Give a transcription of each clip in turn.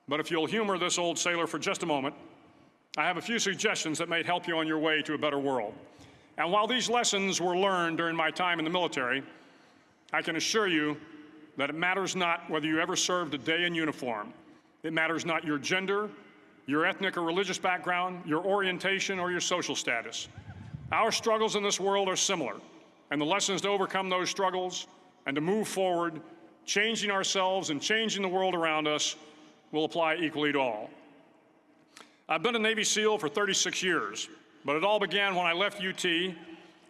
But if you'll humor this old sailor for just a moment, I have a few suggestions that may help you on your way to a better world. And while these lessons were learned during my time in the military, I can assure you that it matters not whether you ever served a day in uniform. It matters not your gender, your ethnic or religious background, your orientation, or your social status. Our struggles in this world are similar, and the lessons to overcome those struggles and to move forward, changing ourselves and changing the world around us, will apply equally to all. I've been a Navy SEAL for 36 years, but it all began when I left UT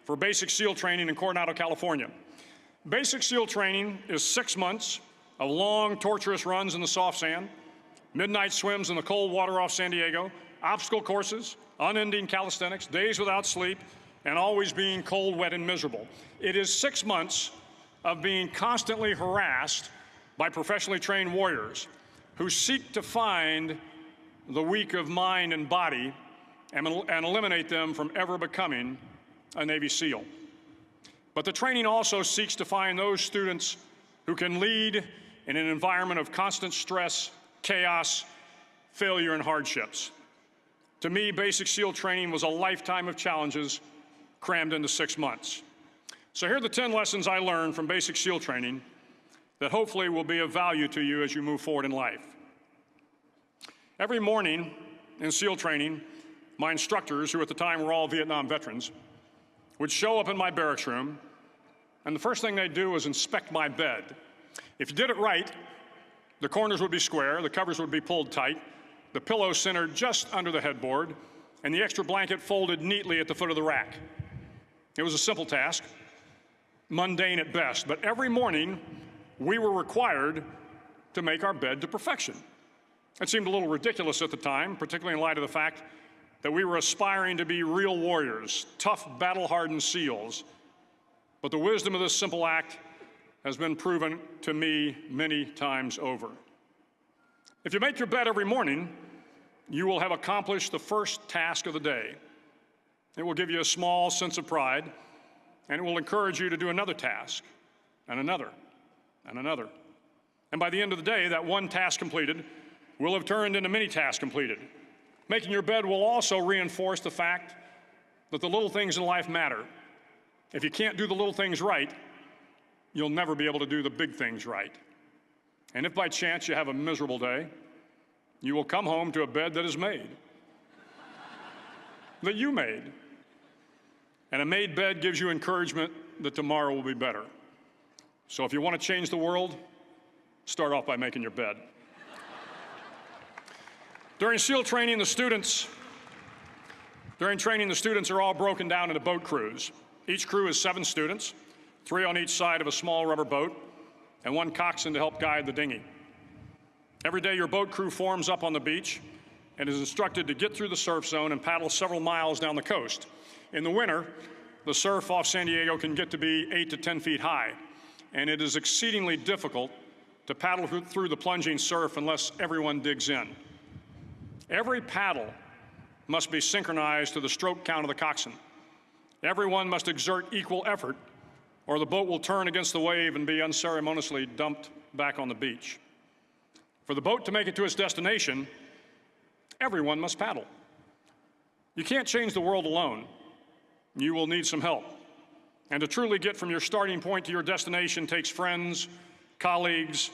for basic SEAL training in Coronado, California. Basic SEAL training is 6 months of long, torturous runs in the soft sand, midnight swims in the cold water off San Diego, obstacle courses, unending calisthenics, days without sleep, and always being cold, wet, and miserable. It is 6 months of being constantly harassed by professionally trained warriors who seek to find the weak of mind and body and eliminate them from ever becoming a Navy SEAL. But the training also seeks to find those students who can lead in an environment of constant stress, chaos, failure, and hardships. To me, basic SEAL training was a lifetime of challenges crammed into 6 months. So here are the 10 lessons I learned from basic SEAL training that hopefully will be of value to you as you move forward in life. Every morning in SEAL training, my instructors, who at the time were all Vietnam veterans, would show up in my barracks room, and the first thing they'd do was inspect my bed. If you did it right, the corners would be square, the covers would be pulled tight, the pillow centered just under the headboard, and the extra blanket folded neatly at the foot of the rack. It was a simple task, mundane at best, but every morning we were required to make our bed to perfection. It seemed a little ridiculous at the time, particularly in light of the fact that we were aspiring to be real warriors, tough, battle-hardened SEALs. But the wisdom of this simple act has been proven to me many times over. If you make your bed every morning, you will have accomplished the first task of the day. It will give you a small sense of pride, and it will encourage you to do another task, and another, and another. And by the end of the day, that one task completed will have turned into many tasks completed. Making your bed will also reinforce the fact that the little things in life matter. If you can't do the little things right, you'll never be able to do the big things right. And if by chance you have a miserable day, you will come home to a bed that is made, that you made. And a made bed gives you encouragement that tomorrow will be better. So if you want to change the world, start off by making your bed. During SEAL training, the students are all broken down into boat crews. Each crew is 7 students, 3 on each side of a small rubber boat, and 1 coxswain to help guide the dinghy. Every day, your boat crew forms up on the beach and is instructed to get through the surf zone and paddle several miles down the coast. In the winter, the surf off San Diego can get to be 8 to 10 feet high, and it is exceedingly difficult to paddle through the plunging surf unless everyone digs in. Every paddle must be synchronized to the stroke count of the coxswain. Everyone must exert equal effort, or the boat will turn against the wave and be unceremoniously dumped back on the beach. For the boat to make it to its destination, everyone must paddle. You can't change the world alone. You will need some help. And to truly get from your starting point to your destination takes friends, colleagues,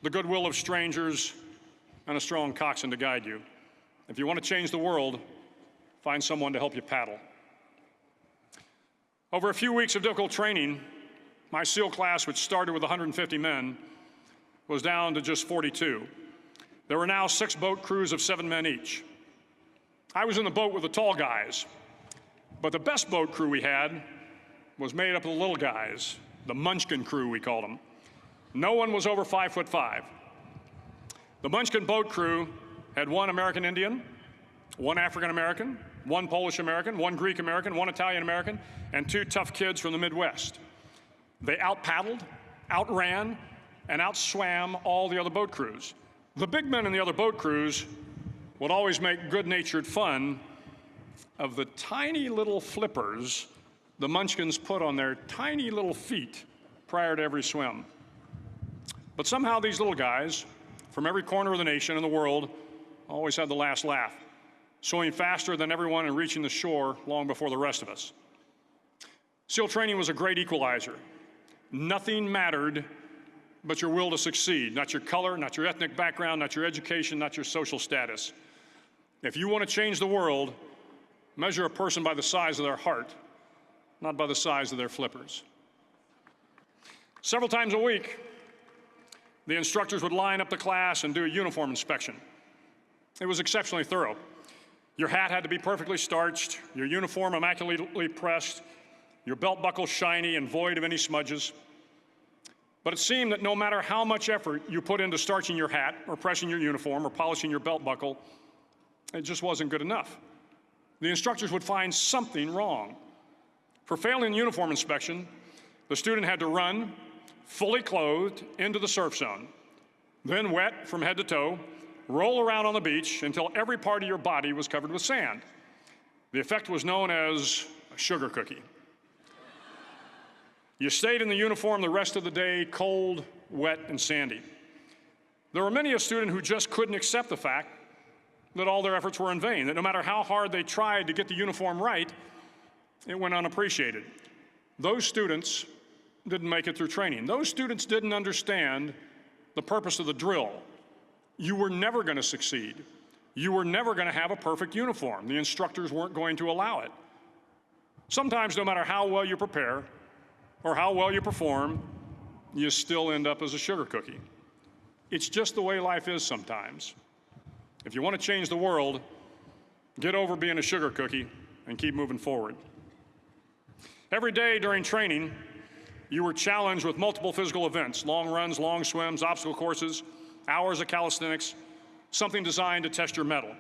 the goodwill of strangers, and a strong coxswain to guide you. If you want to change the world, find someone to help you paddle. Over a few weeks of difficult training, my SEAL class, which started with 150 men, was down to just 42. There were now 6 boat crews of 7 men each. I was in the boat with the tall guys, but the best boat crew we had was made up of the little guys, the Munchkin crew, we called them. No one was over 5'5". The Munchkin boat crew had 1 American Indian, 1 African American, 1 Polish American, 1 Greek American, 1 Italian American, and 2 tough kids from the Midwest. They out-paddled, outran, and outswam all the other boat crews. The big men in the other boat crews would always make good-natured fun of the tiny little flippers the Munchkins put on their tiny little feet prior to every swim. But somehow these little guys, from every corner of the nation and the world always had the last laugh, swimming faster than everyone and reaching the shore long before the rest of us. SEAL training was a great equalizer. Nothing mattered but your will to succeed, not your color, not your ethnic background, not your education, not your social status. If you want to change the world, measure a person by the size of their heart, not by the size of their flippers. Several times a week, the instructors would line up the class and do a uniform inspection. It was exceptionally thorough. Your hat had to be perfectly starched, your uniform immaculately pressed, your belt buckle shiny and void of any smudges. But it seemed that no matter how much effort you put into starching your hat or pressing your uniform or polishing your belt buckle, it just wasn't good enough. The instructors would find something wrong. For failing the uniform inspection, the student had to run, fully clothed, into the surf zone, then wet from head to toe, roll around on the beach until every part of your body was covered with sand. The effect was known as a sugar cookie. You stayed in the uniform the rest of the day, cold, wet, and sandy. There were many a student who just couldn't accept the fact that all their efforts were in vain, that no matter how hard they tried to get the uniform right, it went unappreciated. Those students didn't make it through training. Those students didn't understand the purpose of the drill. You were never going to succeed. You were never going to have a perfect uniform. The instructors weren't going to allow it. Sometimes, no matter how well you prepare or how well you perform, you still end up as a sugar cookie. It's just the way life is sometimes. If you want to change the world, get over being a sugar cookie and keep moving forward. Every day during training, you were challenged with multiple physical events: long runs, long swims, obstacle courses, hours of calisthenics, something designed to test your mettle.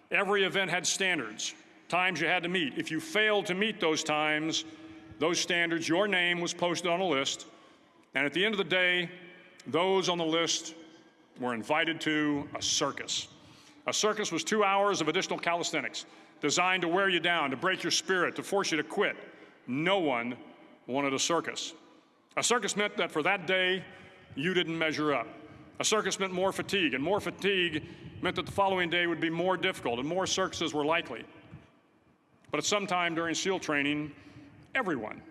Every event had standards, times you had to meet. If you failed to meet those times, those standards, your name was posted on a list, and at the end of the day, those on the list were invited to a circus. A circus was 2 hours of additional calisthenics, designed to wear you down, to break your spirit, to force you to quit. No one wanted a circus. A circus meant that for that day, you didn't measure up. A circus meant more fatigue, and more fatigue meant that the following day would be more difficult, and more circuses were likely. But at some time during SEAL training, everyone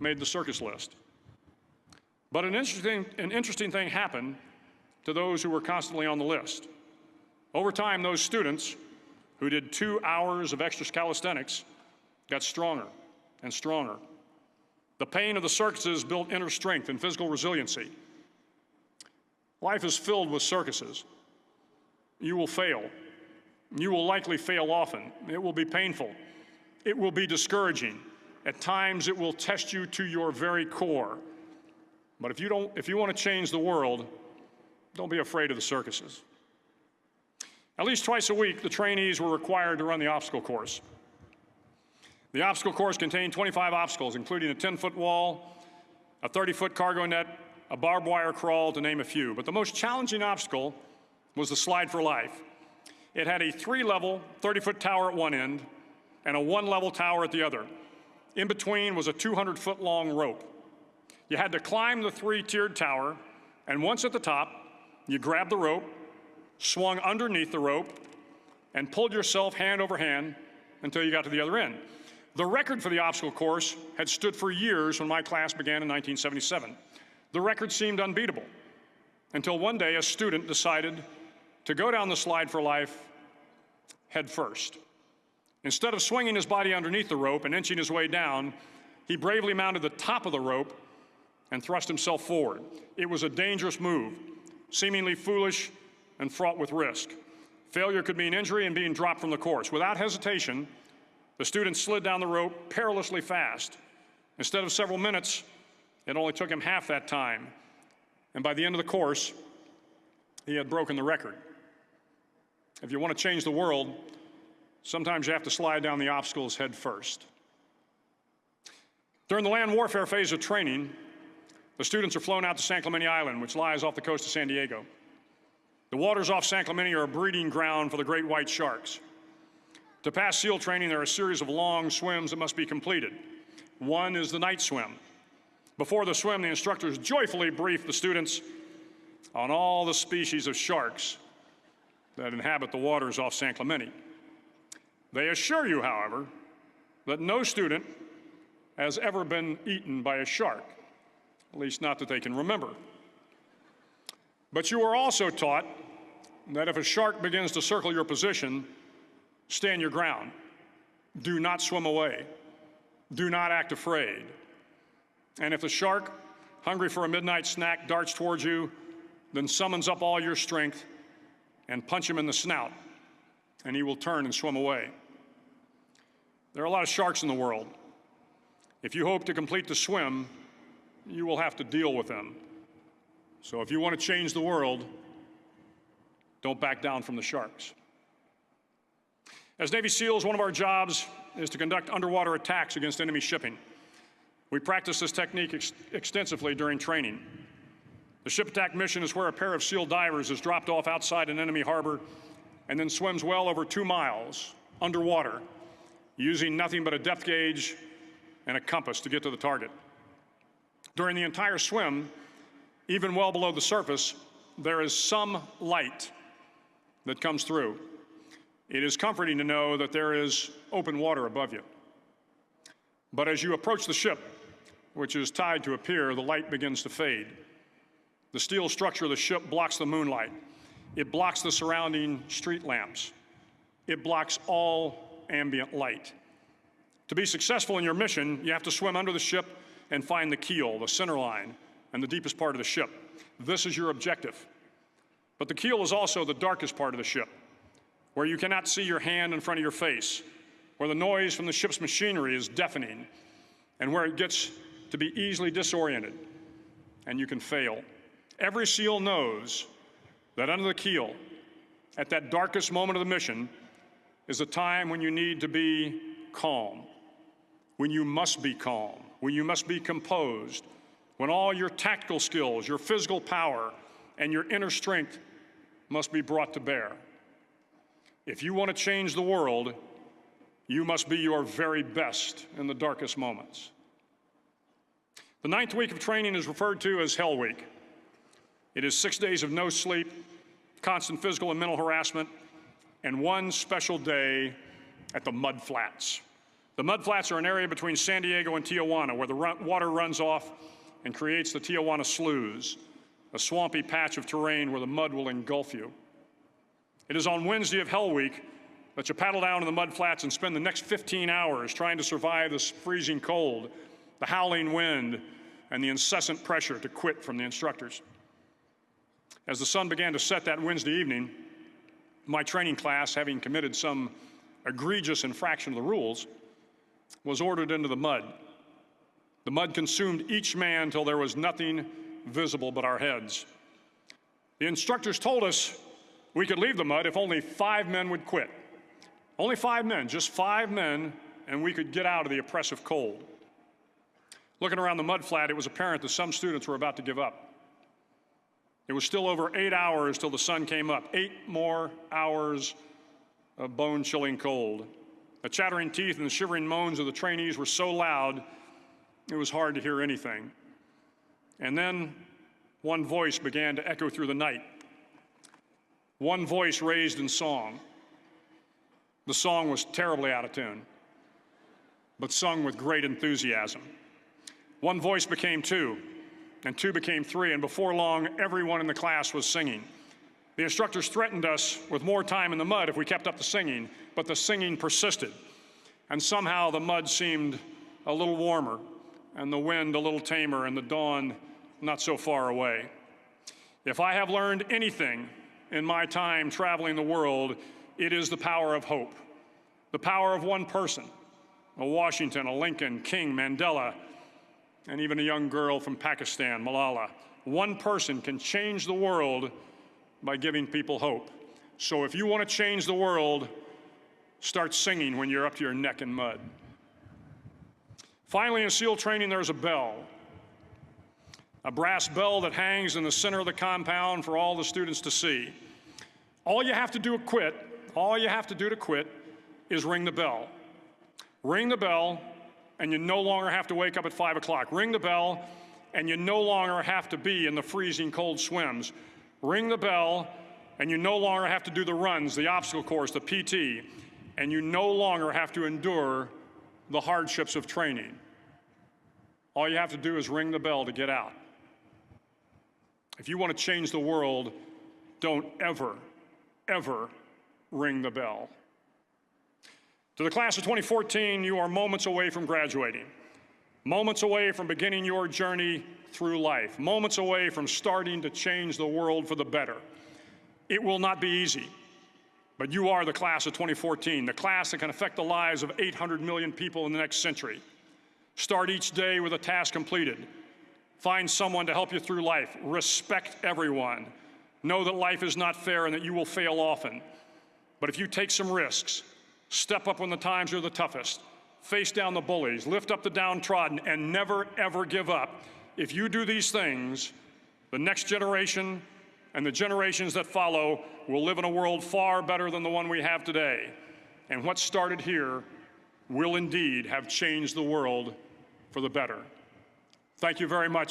made the circus list. But an interesting thing happened to those who were constantly on the list. Over time, those students who did 2 hours of extra calisthenics got stronger and stronger. The pain of the circuses built inner strength and physical resiliency. Life is filled with circuses. You will fail. You will likely fail often. It will be painful. It will be discouraging. At times, it will test you to your very core. But if you want to change the world, don't be afraid of the circuses. At least twice a week, the trainees were required to run the obstacle course. The obstacle course contained 25 obstacles, including a 10-foot wall, a 30-foot cargo net, a barbed wire crawl, to name a few. But the most challenging obstacle was the slide for life. It had a 3-level, 30-foot tower at one end and a 1-level tower at the other. In between was a 200-foot-long rope. You had to climb the 3-tiered tower, and once at the top, you grabbed the rope, swung underneath the rope, and pulled yourself hand over hand until you got to the other end. The record for the obstacle course had stood for years when my class began in 1977. The record seemed unbeatable until one day a student decided to go down the slide for life head first. Instead of swinging his body underneath the rope and inching his way down, he bravely mounted the top of the rope and thrust himself forward. It was a dangerous move, seemingly foolish and fraught with risk. Failure could mean injury and being dropped from the course. Without hesitation, the student slid down the rope perilously fast. Instead of several minutes, it only took him half that time. And by the end of the course, he had broken the record. If you want to change the world, sometimes you have to slide down the obstacles head first. During the land warfare phase of training, the students are flown out to San Clemente Island, which lies off the coast of San Diego. The waters off San Clemente are a breeding ground for the great white sharks. To pass SEAL training, there are a series of long swims that must be completed. One is the night swim. Before the swim, the instructors joyfully brief the students on all the species of sharks that inhabit the waters off San Clemente. They assure you, however, that no student has ever been eaten by a shark, at least not that they can remember. But you are also taught that if a shark begins to circle your position, stand your ground. Do not swim away. Do not act afraid. And if the shark, hungry for a midnight snack, darts towards you, then summons up all your strength and punch him in the snout, and he will turn and swim away. There are a lot of sharks in the world. If you hope to complete the swim, you will have to deal with them. So if you want to change the world, don't back down from the sharks. As Navy SEALs, one of our jobs is to conduct underwater attacks against enemy shipping. We practice this technique extensively during training. The ship attack mission is where a pair of SEAL divers is dropped off outside an enemy harbor and then swims well over 2 miles underwater, using nothing but a depth gauge and a compass to get to the target. During the entire swim, even well below the surface, there is some light that comes through. It is comforting to know that there is open water above you. But as you approach the ship, which is tied to a pier, the light begins to fade. The steel structure of the ship blocks the moonlight. It blocks the surrounding street lamps. It blocks all ambient light. To be successful in your mission, you have to swim under the ship and find the keel, the center line, and the deepest part of the ship. This is your objective. But the keel is also the darkest part of the ship, where you cannot see your hand in front of your face, where the noise from the ship's machinery is deafening, and where it gets to be easily disoriented, and you can fail. Every SEAL knows that under the keel, at that darkest moment of the mission, is a time when you need to be calm, when you must be calm, when you must be composed, when all your tactical skills, your physical power, and your inner strength must be brought to bear. If you want to change the world, you must be your very best in the darkest moments. The 9th week of training is referred to as Hell Week. It is 6 days of no sleep, constant physical and mental harassment, and one special day at the Mud Flats. The Mud Flats are an area between San Diego and Tijuana where the water runs off and creates the Tijuana Sloughs, a swampy patch of terrain where the mud will engulf you. It is on Wednesday of Hell Week that you paddle down to the Mud Flats and spend the next 15 hours trying to survive this freezing cold, the howling wind, and the incessant pressure to quit from the instructors. As the sun began to set that Wednesday evening, my training class, having committed some egregious infraction of the rules, was ordered into the mud. The mud consumed each man till there was nothing visible but our heads. The instructors told us we could leave the mud if only 5 men would quit. Only 5 men, just 5 men, and we could get out of the oppressive cold. Looking around the mud flat, it was apparent that some students were about to give up. It was still over 8 hours till the sun came up. 8 more hours of bone-chilling cold. The chattering teeth and the shivering moans of the trainees were so loud, it was hard to hear anything. And then one voice began to echo through the night. One voice raised in song. The song was terribly out of tune, but sung with great enthusiasm. One voice became 2, and 2 became 3, and before long, everyone in the class was singing. The instructors threatened us with more time in the mud if we kept up the singing, but the singing persisted. And somehow the mud seemed a little warmer, and the wind a little tamer, and the dawn not so far away. If I have learned anything in my time traveling the world, it is the power of hope. The power of one person, a Washington, a Lincoln, King, Mandela, and even a young girl from Pakistan, Malala. One person can change the world by giving people hope. So if you want to change the world, start singing when you're up to your neck in mud. Finally, in SEAL training, there's a bell. A brass bell that hangs in the center of the compound for all the students to see. All you have to do to quit is ring the bell. Ring the bell, and you no longer have to wake up at 5 o'clock. Ring the bell, and you no longer have to be in the freezing cold swims. Ring the bell, and you no longer have to do the runs, the obstacle course, the PT, and you no longer have to endure the hardships of training. All you have to do is ring the bell to get out. If you want to change the world, don't ever, ever ring the bell. To the class of 2014, you are moments away from graduating, moments away from beginning your journey through life, moments away from starting to change the world for the better. It will not be easy, but you are the class of 2014, the class that can affect the lives of 800 million people in the next century. Start each day with a task completed. Find someone to help you through life. Respect everyone. Know that life is not fair and that you will fail often. But if you take some risks, step up when the times are the toughest, face down the bullies, lift up the downtrodden, and never, ever give up. If you do these things, the next generation and the generations that follow will live in a world far better than the one we have today. And what started here will indeed have changed the world for the better. Thank you very much.